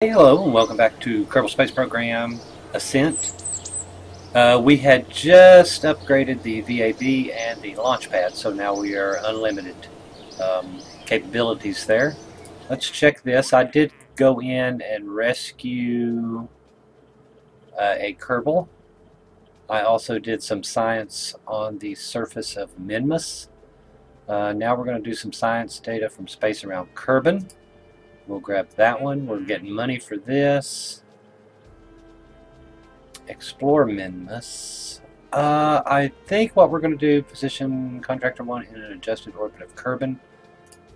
Hey, hello, and welcome back to Kerbal Space Program Ascent. We had just upgraded the VAB and the launch pad, so now we are unlimited capabilities there. Let's check this. I did go in and rescue a Kerbal. I also did some science on the surface of Minmus. Now we're going to do some science data from space around Kerbin. We'll grab that one. We're getting money for this. Explore Minmus. I think what we're going to do, position Contractor 1 in an adjusted orbit of Kerbin.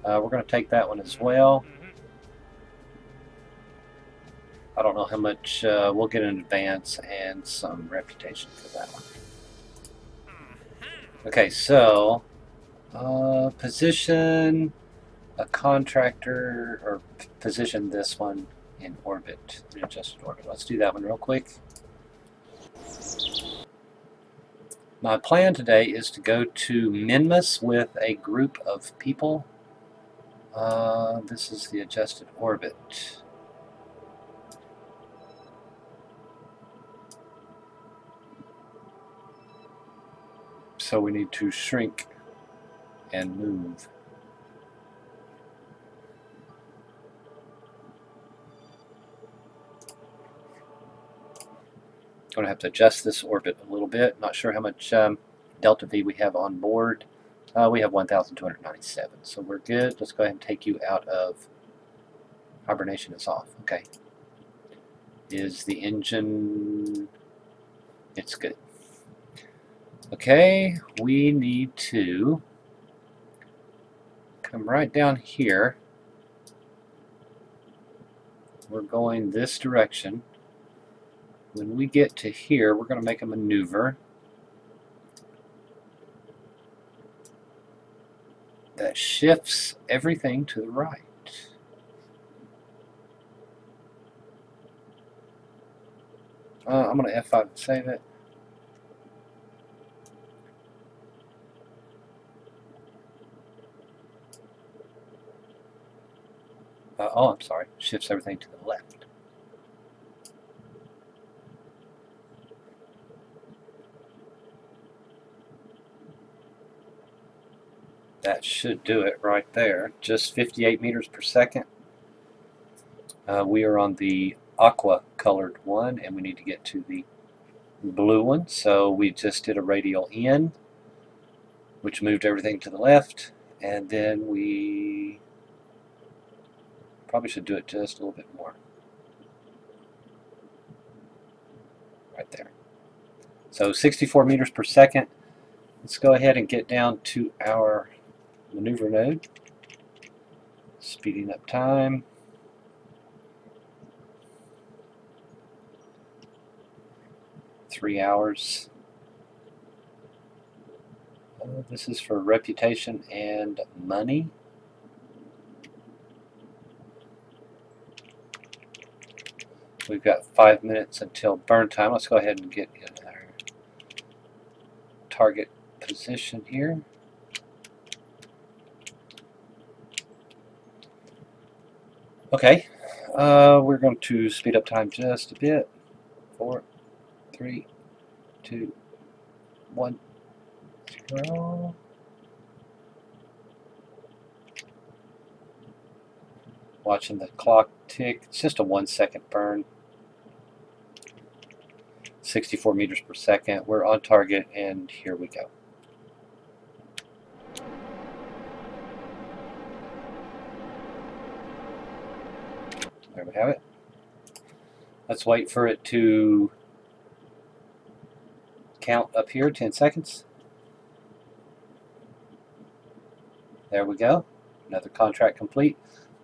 We're going to take that one as well. I don't know how much we'll get in advance and some reputation for that one. Okay, so position a contractor, or position this one in orbit, in adjusted orbit. Let's do that one real quick. My plan today is to go to Minmus with a group of people. This is the adjusted orbit. So we need to shrink and move. Going to have to adjust this orbit a little bit. Not sure how much delta V we have on board. We have 1,297, so we're good. Let's go ahead and take you out of hibernation. Is off. Okay. Is the engine? It's good. Okay, we need to come right down here. We're going this direction. When we get to here, we're going to make a maneuver that shifts everything to the right. I'm going to F5 and save it. Oh, I'm sorry. Shifts everything to the left. That should do it right there. Just 58 meters per second. We are on the aqua colored one, and we need to get to the blue one. So we just did a radial in, which moved everything to the left, and then we probably should do it just a little bit more. Right there. So 64 meters per second. Let's go ahead and get down to our maneuver node. Speeding up time. Three hours. This is for reputation and money. We've got 5 minutes until burn time. Let's go ahead and get in our target position here. Okay, we're going to speed up time just a bit. 4, 3, 2, 1, 0. Watching the clock tick. It's just a 1 second burn. 64 meters per second. We're on target, and here we go. There we have it. Let's wait for it to count up here, 10 seconds. There we go. Another contract complete.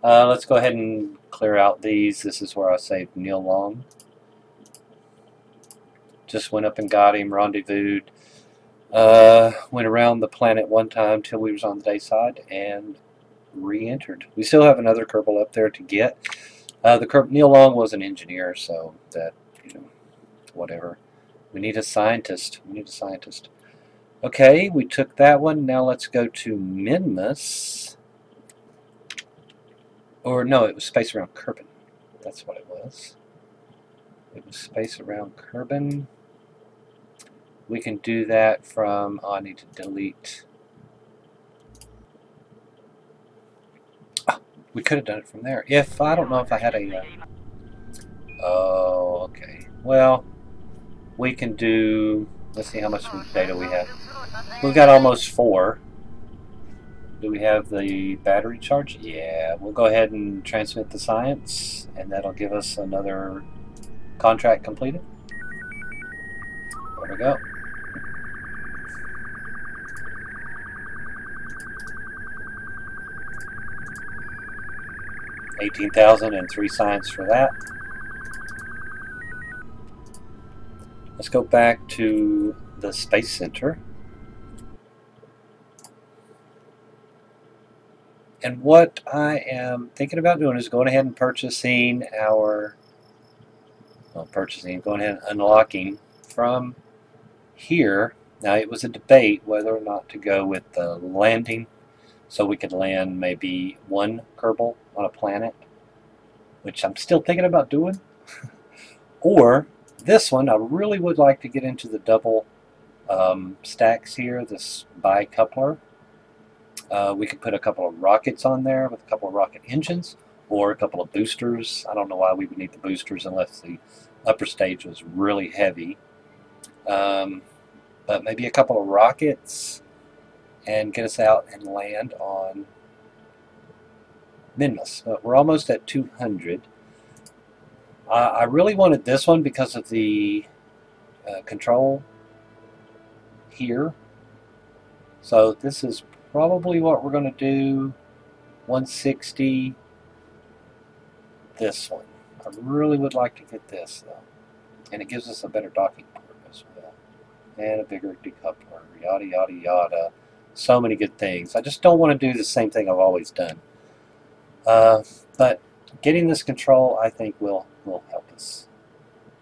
Let's go ahead and clear out these. This is where I saved Neil Long. Just went up and got him, rendezvoused. Went around the planet one time till we was on the day side and re-entered. We still have another Kerbal up there to get. Neil Long was an engineer, so that, whatever. We need a scientist. We need a scientist. Okay, we took that one. Now let's go to Minmus. Or no, it was space around Kerbin. that's what it was. It was space around Kerbin. We can do that from, oh, I need to delete. Oh, we could have done it from there. If, I don't know if I had a, oh, okay. Well, we can do, let's see how much data we have. We've got almost 4. Do we have the battery charge? Yeah, we'll go ahead and transmit the science, and that'll give us another contract completed. There we go. $18,003 science for that. Let's go back to the Space Center. And what I am thinking about doing is going ahead and purchasing our, going ahead and unlocking from here. Now, it was a debate whether or not to go with the landing, so we could land maybe 1 Kerbal on a planet, which I'm still thinking about doing. Or this one, I really would like to get into the double stacks here, this bi-coupler. We could put a couple of rockets on there with a couple of rocket engines, or a couple of boosters. I don't know why we would need the boosters unless the upper stage was really heavy. But maybe a couple of rockets and get us out and land on Minmus. But we're almost at 200. I really wanted this one because of the control here. So this is probably what we're going to do. 160. This one. I really would like to get this though. And it gives us a better docking port as well. And a bigger decoupler. Yada yada yada. So many good things. I just don't want to do the same thing I've always done. But getting this control, I think, will help us.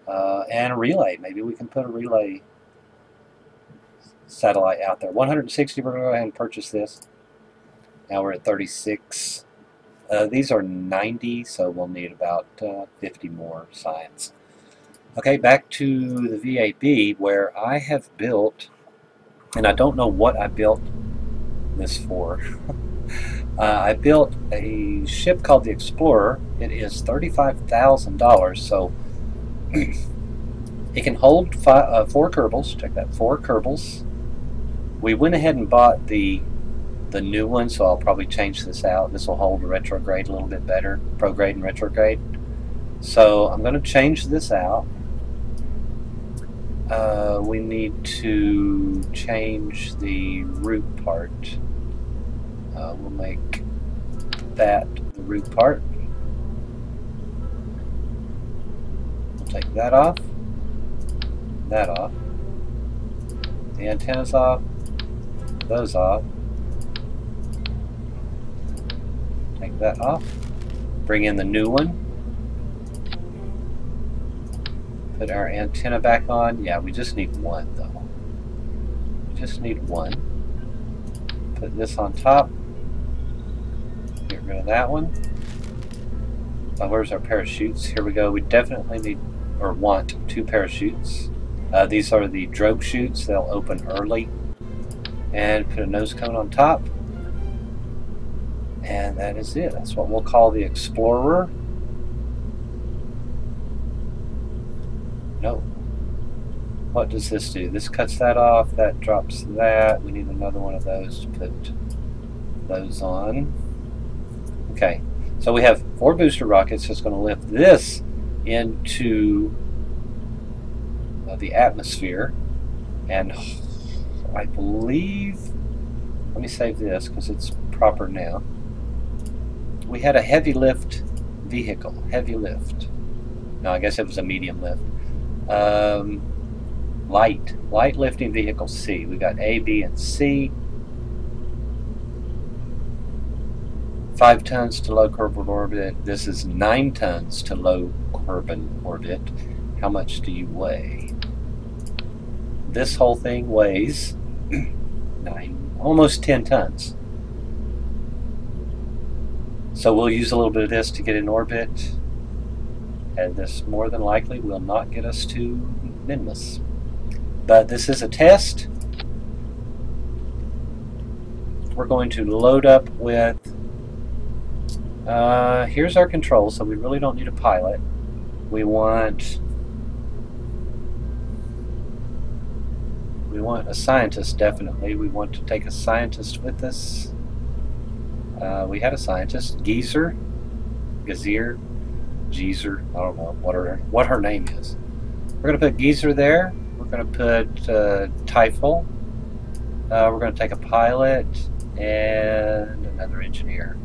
And a relay. Maybe we can put a relay satellite out there. 160, we're going to go ahead and purchase this. Now we're at 36. These are 90, so we'll need about 50 more science. Okay, back to the VAB, where I have built, and I don't know what I built this for. I built a ship called the Explorer. It is $35,000, so it can hold 4 Kerbals. Check that, 4 Kerbals. We went ahead and bought the new one, so I'll probably change this out. This will hold retrograde a little bit better, prograde and retrograde. So I'm going to change this out. We need to change the root part. We'll make that the root part. We'll take that off, the antennas off, those off, take that off, bring in the new one, put our antenna back on. Yeah, we just need one though. We just need one. Put this on top. Get rid of that one. Where's our parachutes? Here we go. We definitely need or want 2 parachutes. These are the drogue chutes. They'll open early. And put a nose cone on top. And that is it. That's what we'll call the Explorer. No. What does this do? This cuts that off. That drops that. We need another one of those to put those on. Okay. So we have 4 booster rockets. It's going to lift this into the atmosphere. And I believe, let me save this because it's proper now. We had a heavy lift vehicle. Heavy lift. No, I guess it was a medium lift. Light lifting vehicle C. We got A, B, and C. 5 tons to low Kerbal orbit. This is 9 tons to low Kerbal orbit. How much do you weigh? This whole thing weighs 9, almost 10 tons. So we'll use a little bit of this to get in orbit. And this more than likely will not get us to Minmus. But this is a test. We're going to load up with, here's our controls, so we really don't need a pilot. We want a scientist, definitely. We want to take a scientist with us. We had a scientist, Geezer, Geezer, I don't know what her name is. We're going to put Geezer there. We're going to put Typhel. We're going to take a pilot and another engineer.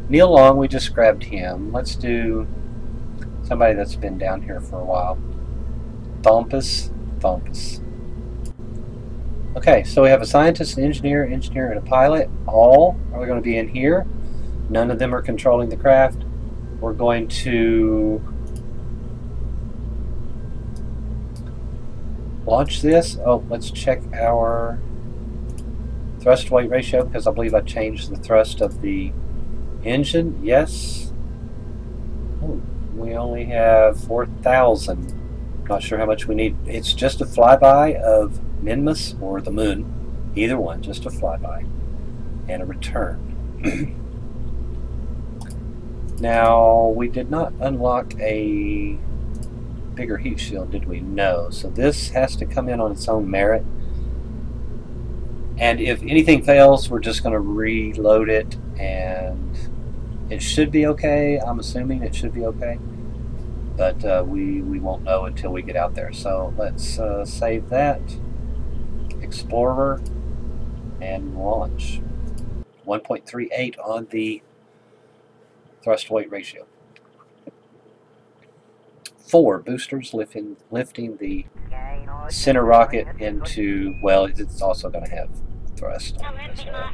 Neil Long, we just grabbed him. Let's do somebody that's been down here for a while. Thompus. Okay, so we have a scientist, an engineer, and a pilot. All are going to be in here. None of them are controlling the craft. We're going to launch this. Oh, let's check our thrust weight ratio, because I believe I changed the thrust of the engine. Yes. Oh, we only have 4,000. Not sure how much we need. It's just a flyby of Minmus or the moon. Either one, just a flyby and a return. Now, we did not unlock a bigger heat shield, did we? No. So this has to come in on its own merit. And if anything fails, we're just going to reload it, and it should be okay. I'm assuming it should be okay. But we won't know until we get out there. So let's save that. Explorer and launch. 1.38 on the thrust weight ratio. 4 boosters lifting the center rocket into, well, it's also going to have thrust on it as well.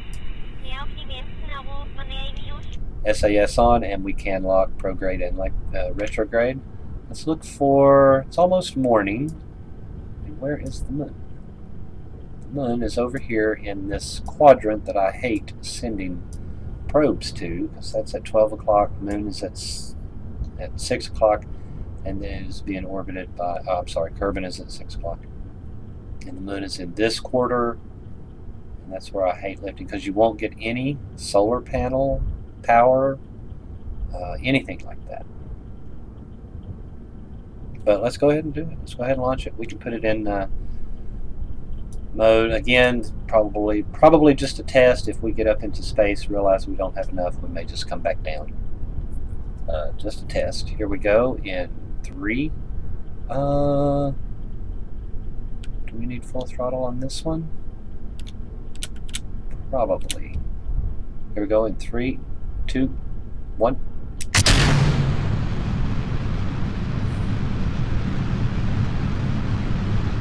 SAS on, and we can lock prograde and like retrograde. Let's look for, it's almost morning. And where is the moon? The moon is over here in this quadrant that I hate sending probes to, because that's at 12 o'clock. The moon is at 6 o'clock, and then is being orbited by, oh, I'm sorry, Kerbal is at 6 o'clock. And the moon is in this quarter, and that's where I hate lifting, because you won't get any solar panel power, anything like that. But let's go ahead and do it. Let's go ahead and launch it. We can put it in mode. Again, probably just a test. If we get up into space, realize we don't have enough, we may just come back down. Just a test. Here we go in 3. Do we need full throttle on this one? Probably. Here we go in 3, 2, 1.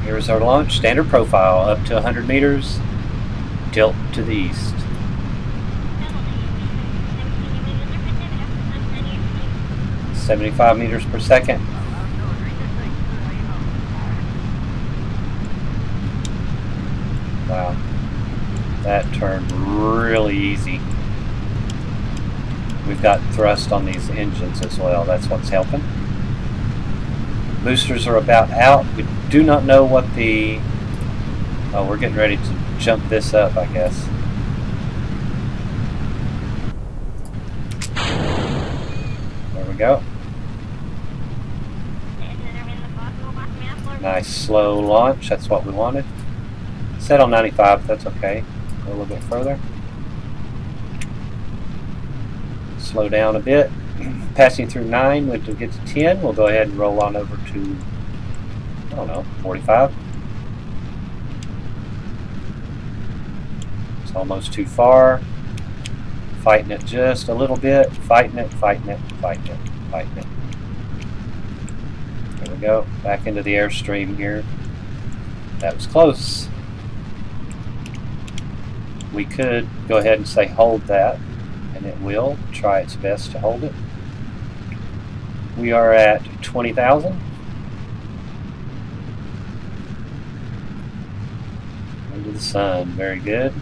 Here's our launch. Standard profile up to 100 meters. Tilt to the east. .75 meters per second. Wow. That turned really easy. We've got thrust on these engines as well. That's what's helping. Boosters are about out. We do not know what the... Oh, we're getting ready to jump this up, I guess. There we go. Nice slow launch. That's what we wanted. Set on 95. That's okay. Go a little bit further. Slow down a bit. Passing through 9, when we get to 10, we'll go ahead and roll on over to, I don't know, 45. It's almost too far. Fighting it just a little bit. Fighting it. There we go. Back into the airstream here. That was close. We could go ahead and say hold that, and it will try its best to hold it. We are at 20,000. Into the sun, very good.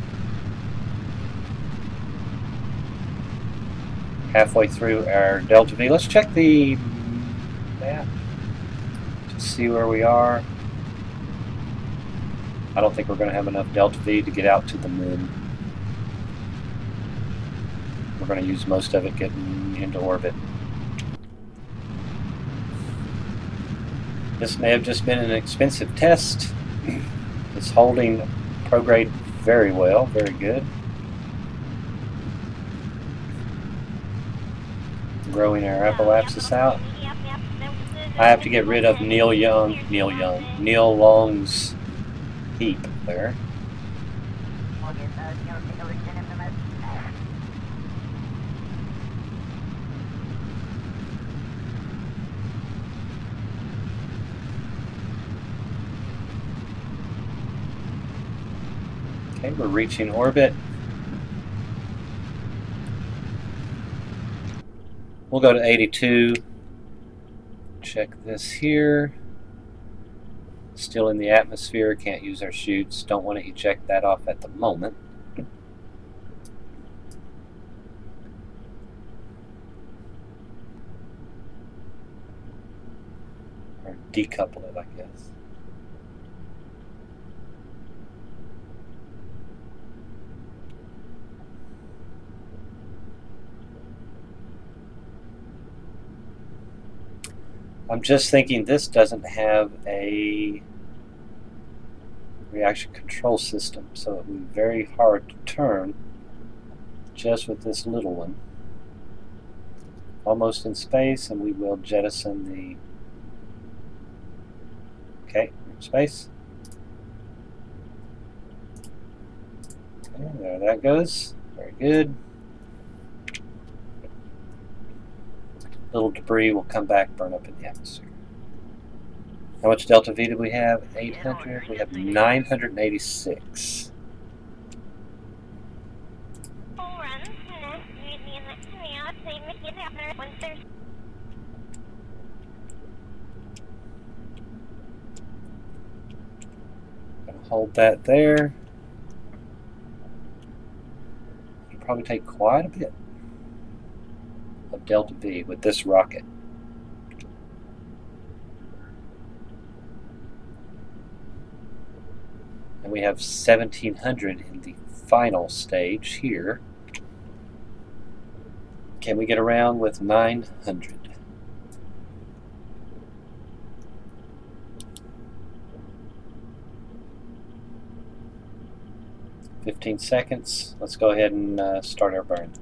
Halfway through our Delta V. Let's check the at to see where we are. I don't think we're going to have enough delta V to get out to the moon. We're going to use most of it getting into orbit. This may have just been an expensive test. It's holding prograde very well, very good. Growing our apoapsis out. I have to get rid of Neil Long's heap there. Okay, we're reaching orbit. We'll go to 82. Check this here. Still in the atmosphere, can't use our chutes. Don't want to eject that off at the moment. Or decouple it, I guess. I'm just thinking this doesn't have a reaction control system, so it would be very hard to turn just with this little one. Almost in space, and we will jettison the... Okay, we're in space. Okay, there that goes. Very good. Little debris will come back, burn up in the atmosphere. How much delta V do we have? 800. We have 986. Gonna hold that there. It'll probably take quite a bit of delta V with this rocket. And we have 1700 in the final stage here. Can we get around with 900? "15 seconds. Let's go ahead and start our burn.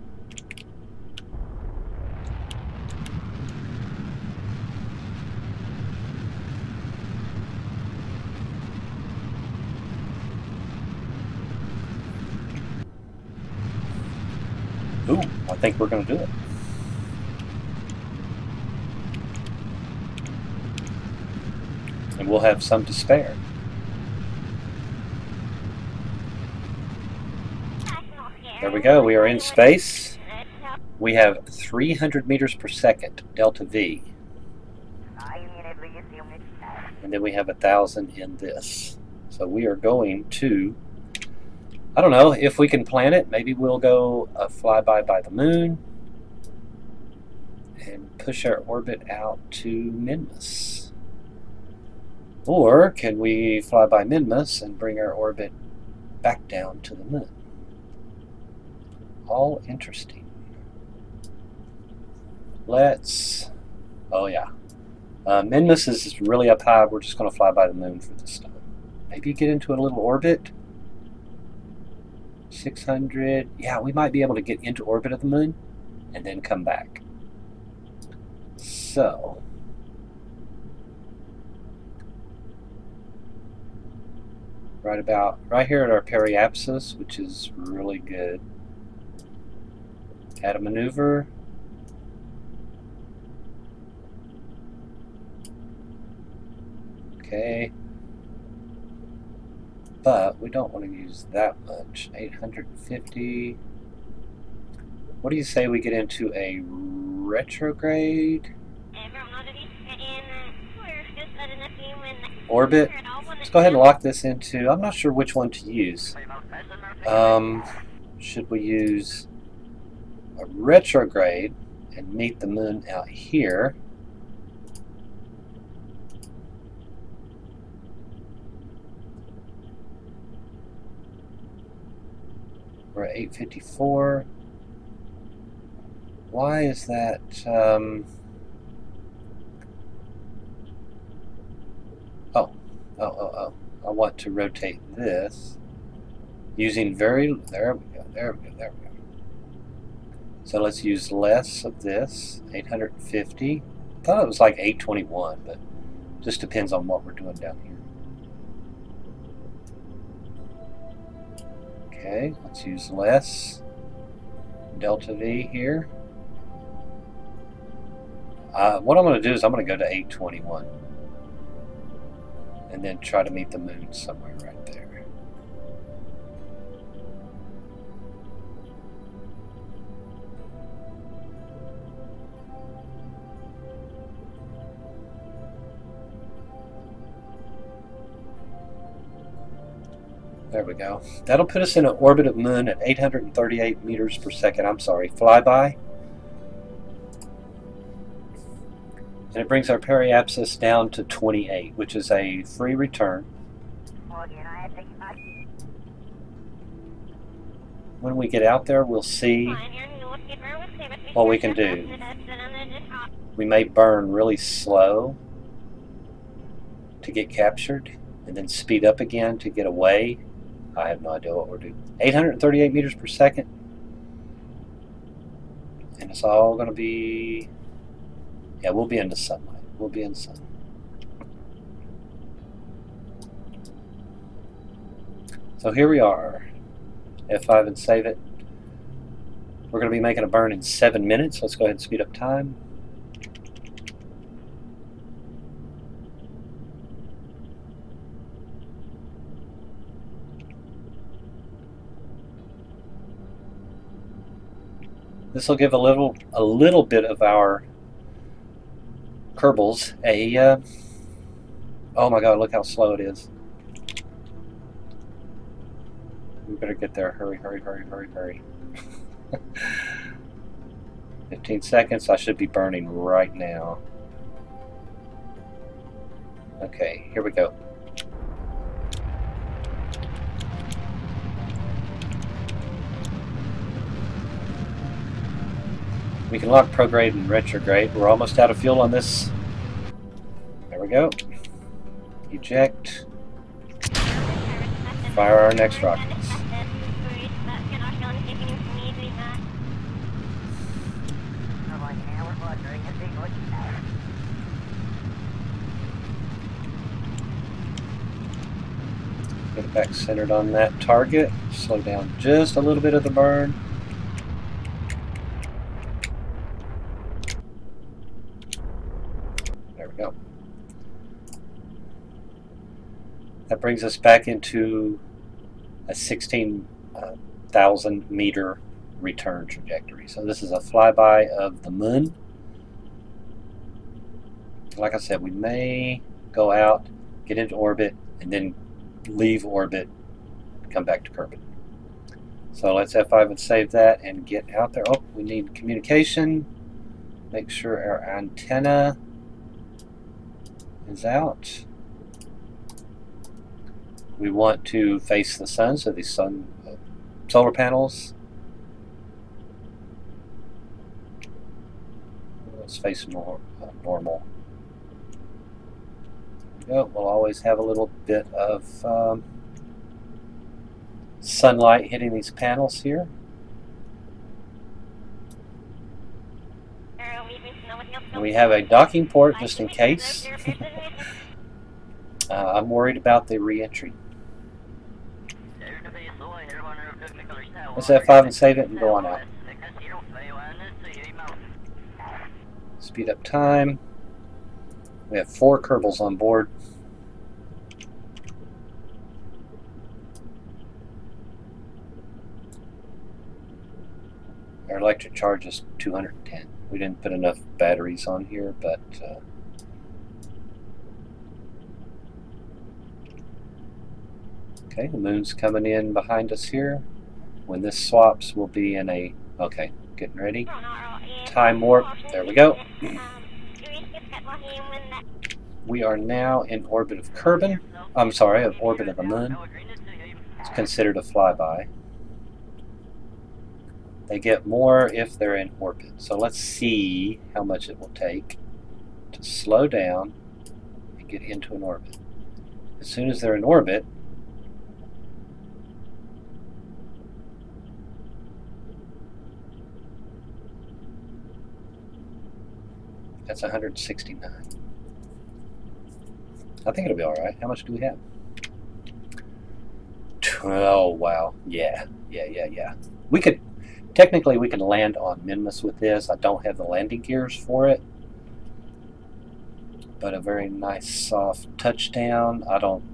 Ooh, I think we're going to do it. And we'll have some to spare. There we go, we are in space. We have 300 meters per second delta V. And then we have 1,000 in this. So we are going to, I don't know, if we can plan it, maybe we'll go a flyby by the moon and push our orbit out to Minmus. Or can we fly by Minmus and bring our orbit back down to the moon? All interesting. Let's, oh yeah. Minmus is really up high. We're just going to fly by the moon for this time. Maybe get into a little orbit. 600. Yeah, we might be able to get into orbit of the moon and then come back. So, right here at our periapsis, which is really good. Add a maneuver. Okay. But we don't want to use that much. 850. What do you say we get into a retrograde orbit? Let's go ahead and lock this into, I'm not sure which one to use. Should we use a retrograde and meet the moon out here? We're at 854. Why is that? Oh. I want to rotate this using there we go. So let's use less of this, 850. I thought it was like 821, but just depends on what we're doing down here. Okay, let's use less delta V here. What I'm going to do is I'm going to go to 821 and then try to meet the moon somewhere right there. There we go. That'll put us in an orbit of moon at 838 meters per second. I'm sorry, flyby. And it brings our periapsis down to 28, which is a free return. When we get out there, we'll see what we can do. We may burn really slow to get captured, and then speed up again to get away. I have no idea what we're doing. 838 meters per second. And it's all going to be... Yeah, we'll be in the sunlight. We'll be in the sun. So here we are. F5 and save it. We're going to be making a burn in 7 minutes. Let's go ahead and speed up time. This will give a little bit of our Kerbals a oh my god, look how slow it is. We better get there. Hurry. 15 seconds. I should be burning right now. Okay, here we go. We can lock prograde and retrograde. We're almost out of fuel on this. There we go. Eject. Fire our next rockets. Get it back centered on that target. Slow down just a little bit of the burn. Go. That brings us back into a 16,000 meter return trajectory. So this is a flyby of the moon. Like I said, we may go out, get into orbit, and then leave orbit, come back to Kerbal. So let's F5 and save that and get out there. Oh, we need communication. Make sure our antenna is out. We want to face the sun, so these solar panels. Let's face normal. There we go. We'll always have a little bit of sunlight hitting these panels here. And we have a docking port just in case. I'm worried about the re-entry. Let's F5 and save it and go on out. Speed up time. We have 4 Kerbals on board. Our electric charge is 210. We didn't put enough batteries on here, but okay, the moon's coming in behind us here. When this swaps, we'll be in a, okay, getting ready. Time warp, there we go. We are now in orbit of Kerbal. I'm sorry, of orbit of the moon. It's considered a flyby. They get more if they're in orbit. So let's see how much it will take to slow down and get into an orbit. As soon as they're in orbit, that's 169. I think it'll be alright. How much do we have? Oh, wow. Yeah. We could, technically we can land on Minmus with this. I don't have the landing gears for it. But a very nice soft touchdown. I don't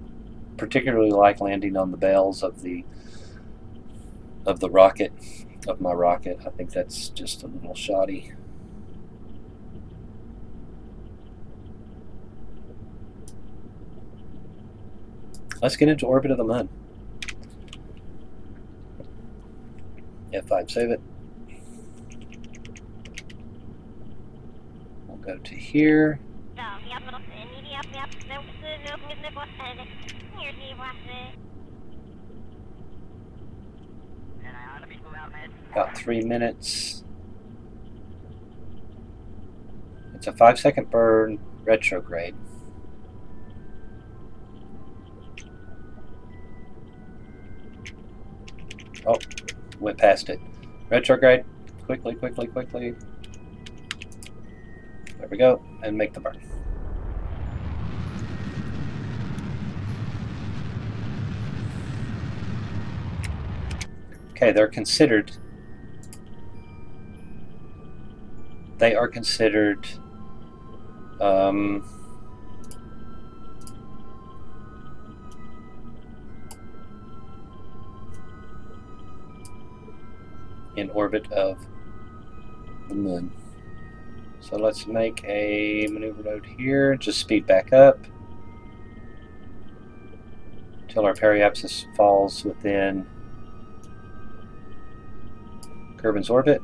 particularly like landing on the bells of the rocket, of my rocket. I think that's just a little shoddy. Let's get into orbit of the moon. F5, save it. We'll go to here. About 3 minutes. It's a 5-second burn, retrograde. Oh, went past it. Retrograde. Quickly. There we go. And make the burn. Okay, they're considered. They are considered in orbit of the moon. So let's make a maneuver node here. Just speed back up until our periapsis falls within Kerbin's orbit.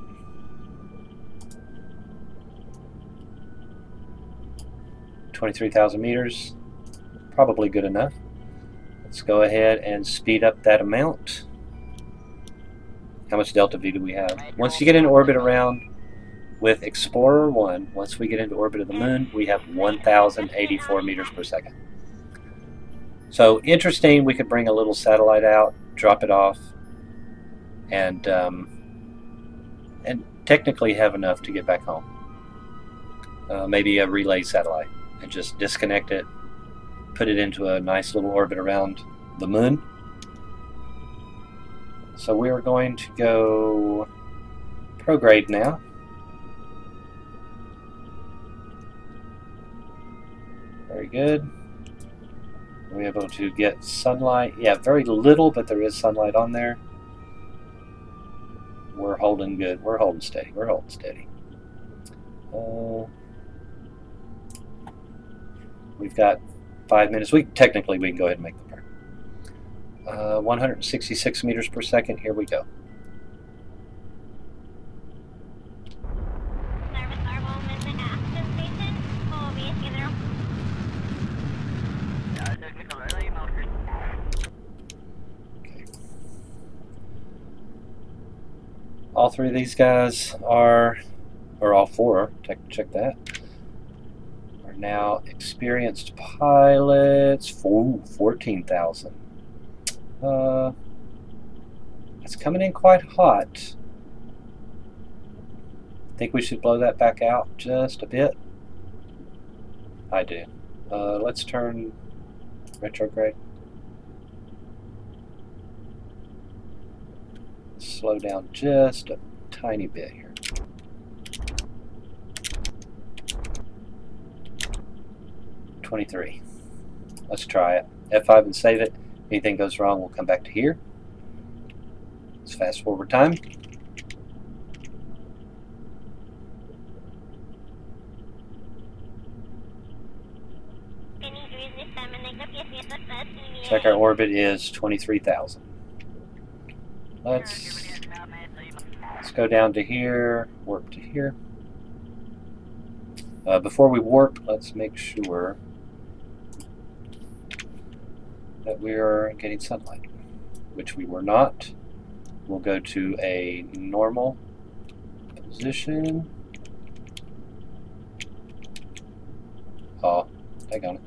$23,000 meters, probably good enough. Let's go ahead and speed up that amount. How much delta V do we have? Once you get into orbit around with Explorer 1, once we get into orbit of the moon, we have 1,084 meters per second. So interesting, we could bring a little satellite out, drop it off, and technically have enough to get back home. Maybe a relay satellite, and just disconnect it, put it into a nice little orbit around the moon. So we are going to go prograde now. Very good. We're able to get sunlight. Yeah, very little, but there is sunlight on there. We're holding good. We're holding steady. We're holding steady. We've got 5 minutes. Technically we can go ahead and make the burn. 166 meters per second. Here we go. Okay. All three of these guys are, or all four, check that, are now experienced pilots. 14,000. It's coming in quite hot. Think we should blow that back out just a bit? I do. Let's turn retrograde. Slow down just a tiny bit here. $23. Let's try it. F5 and save it. Anything goes wrong, we'll come back to here. Let's fast forward time. Check our orbit is 23,000. Let's go down to here, warp to here. Before we warp, let's make sure that we are getting sunlight, which we were not We'll go to a normal position. Oh, hang on.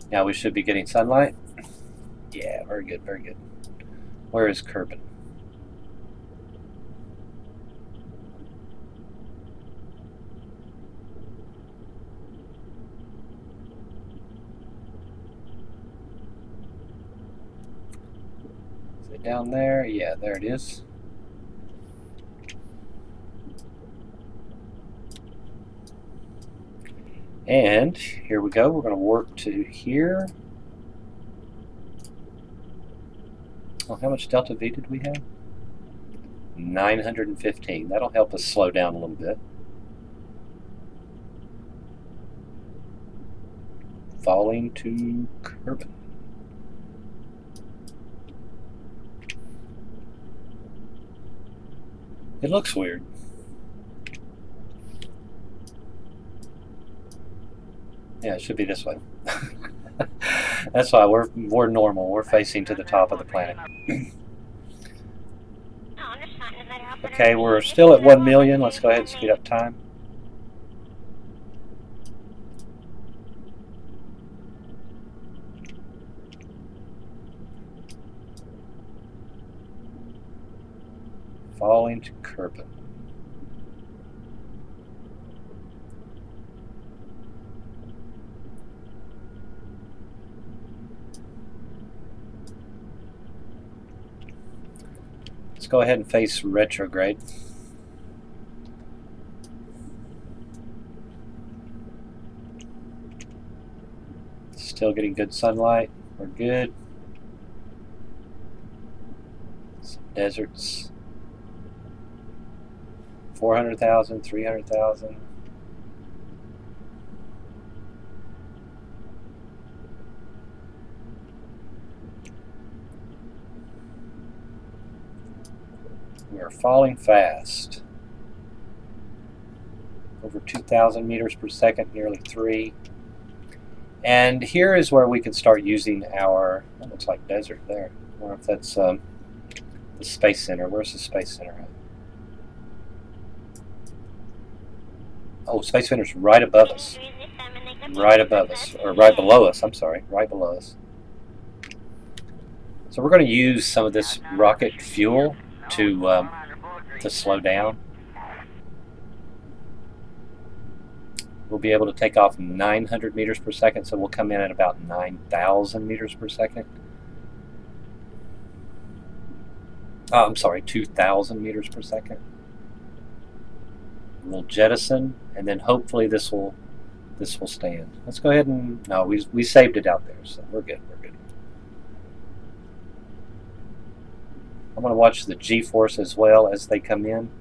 Now we should be getting sunlight. Yeah, very good, very good. Where is Kerbal? Is it down there? Yeah, there it is. And here we go. We're going to work to here. Oh, how much delta V did we have? 915. That'll help us slow down a little bit. Falling to Kerbal. It looks weird. Yeah, it should be this way. That's why we're normal. We're facing to the top of the planet. Okay, we're still at 1 million. Let's go ahead and speed up time. Falling to Kerbal. Let's go ahead and face retrograde. Still getting good sunlight. We're good. Some deserts. 400,000, 300,000. We are falling fast. Over 2,000 meters per second, nearly 3. And here is where we can start using our, it looks like desert there. I wonder if that's the Space Center. Where's the Space Center at? Oh, Space Center's right above us. Right above us, or right below us, I'm sorry, right below us. So we're going to use some of this rocket fuel to slow down. We'll be able to take off 900 meters per second, so we'll come in at about 9,000 meters per second. Oh, I'm sorry, 2,000 meters per second. We'll jettison, and then hopefully this will stand. Let's go ahead and, no, we saved it out there, so we're good, we're good. I'm going to watch the G-force as well as they come in.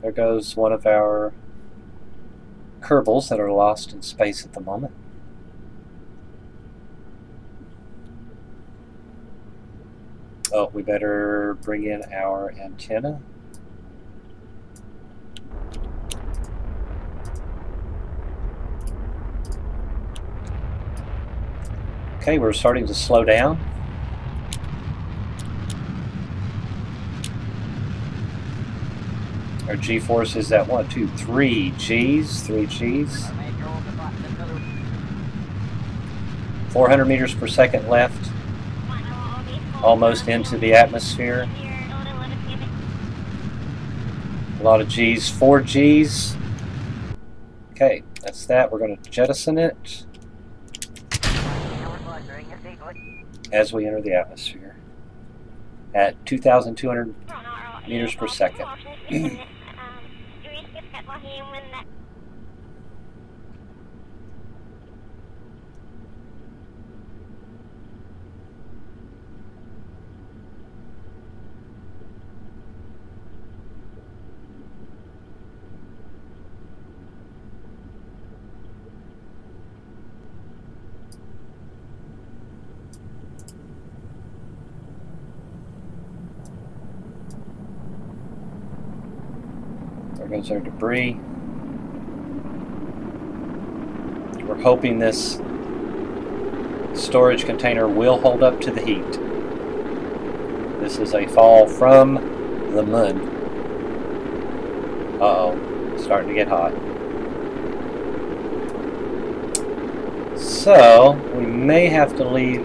There goes one of our Kerbals that are lost in space at the moment. Oh, we better bring in our antenna. Okay, we're starting to slow down. Our G-force is at 1, 2, 3 Gs, 3 Gs. 400 meters per second left. Almost into the atmosphere. A lot of Gs, 4 Gs. Okay, that's that. We're going to jettison it as we enter the atmosphere at 2,200 meters per second. There goes our debris. We're hoping this storage container will hold up to the heat. This is a fall from the moon. Uh-oh, starting to get hot. So, we may have to leave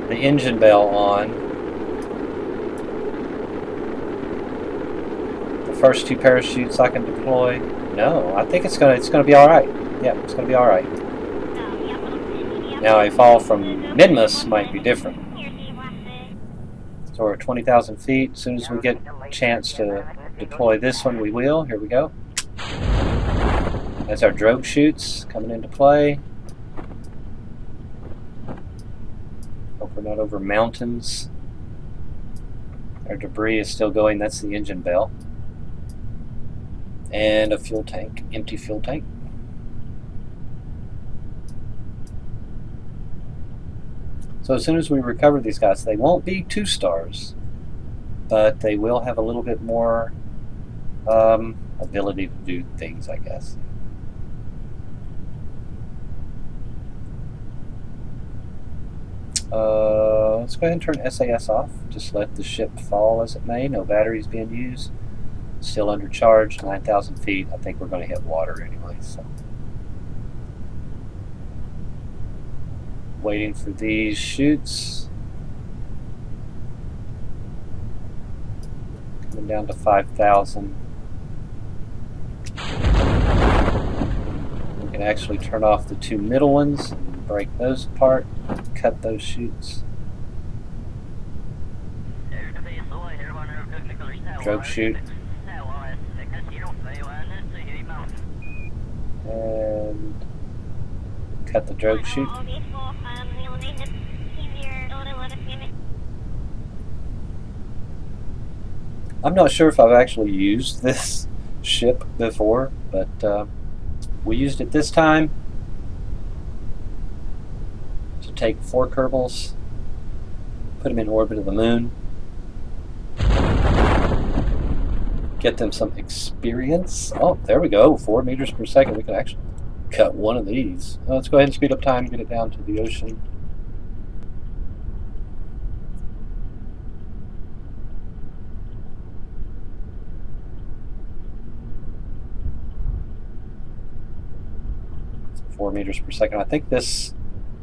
the engine bell on. The first 2 parachutes I can deploy. No, I think it's gonna be all right. Yeah, it's gonna be all right. Now a fall from Minmus might be different. So we're at 20,000 feet. As soon as we get a chance to deploy this one, we will. Here we go. That's our drogue chutes coming into play. Hope we're not over mountains. Our debris is still going. That's the engine bell. And a fuel tank, empty fuel tank. So as soon as we recover these guys, they won't be 2 stars, but they will have a little bit more ability to do things, I guess. Let's go ahead and turn SAS off. Just let the ship fall as it may. No batteries being used. Still undercharged, 9,000 feet. I think we're going to hit water anyway. So, waiting for these chutes. Coming down to 5,000. We can actually turn off the 2 middle ones and break those apart. Cut those chutes. Drogue chute. And cut the drogue chute. I'm not sure if I've actually used this ship before, but we used it this time to take 4 Kerbals, put them in orbit of the moon, get them some experience. Oh, there we go, 4 meters per second. We can actually cut one of these. Let's go ahead and speed up time and get it down to the ocean. It's 4 meters per second. I think this,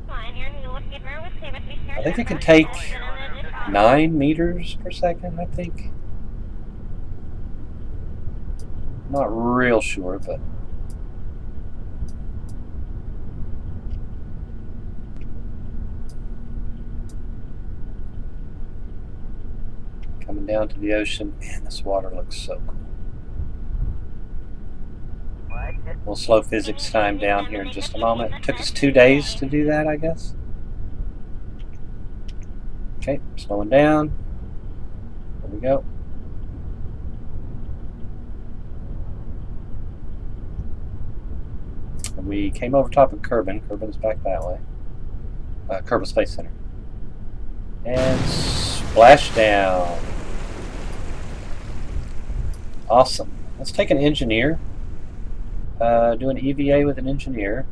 I think it can take 9 meters per second, I think. Not real sure, but coming down to the ocean. Man, this water looks so cool. We'll slow physics time down here in just a moment. It took us 2 days to do that, I guess. Okay, slowing down. There we go. We came over top of Kerbin. Kerbin's back that way. Kerbal Space Center. And splash down. Awesome. Let's take an engineer. Do an EVA with an engineer.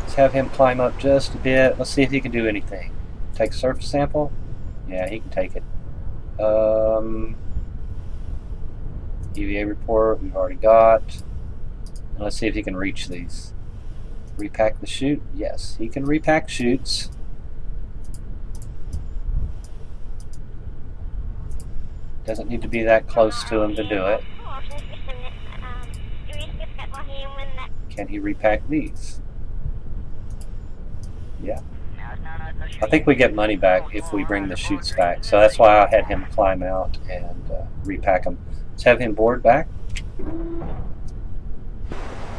Let's have him climb up just a bit. Let's see if he can do anything. Take a surface sample. Yeah, he can take it. EVA report we've already got. And let's see if he can reach these. Repack the chute. Yes, he can repack chutes. Doesn't need to be that close to him to do it. Can he repack these? Yeah. I think we get money back if we bring the chutes back. So that's why I had him climb out and repack them. Let's have him board back.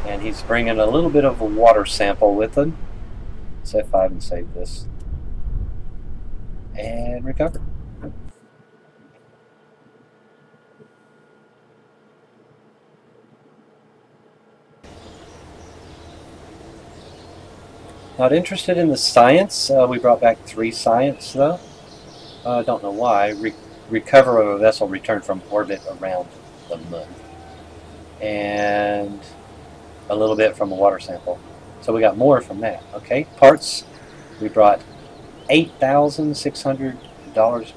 And he's bringing a little bit of a water sample with him. Let's F5 and save this. And recover. Not interested in the science. We brought back 3 science though. Don't know why. Recover of a vessel returned from orbit around the moon. And a little bit from a water sample. So we got more from that. Okay, parts. We brought $8,600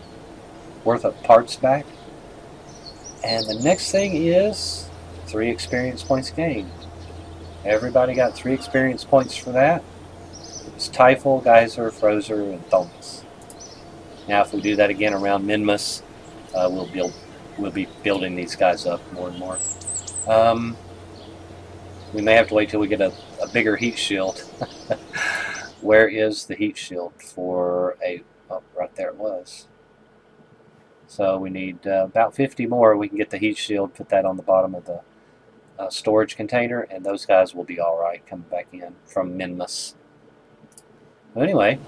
worth of parts back. And the next thing is 3 experience points gained. Everybody got 3 experience points for that. It's Typhal, Geyser, Frozer, and Thomas. Now if we do that again around Minmus, we'll be building these guys up more and more. We may have to wait till we get a bigger heat shield. Where is the heat shield for a... Oh, right there it was. So we need about 50 more. We can get the heat shield, put that on the bottom of the storage container, and those guys will be alright coming back in from Minmus. Anyway,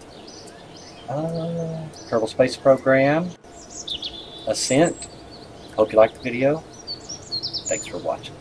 Kerbal Space Program, Ascent. Hope you liked the video. Thanks for watching.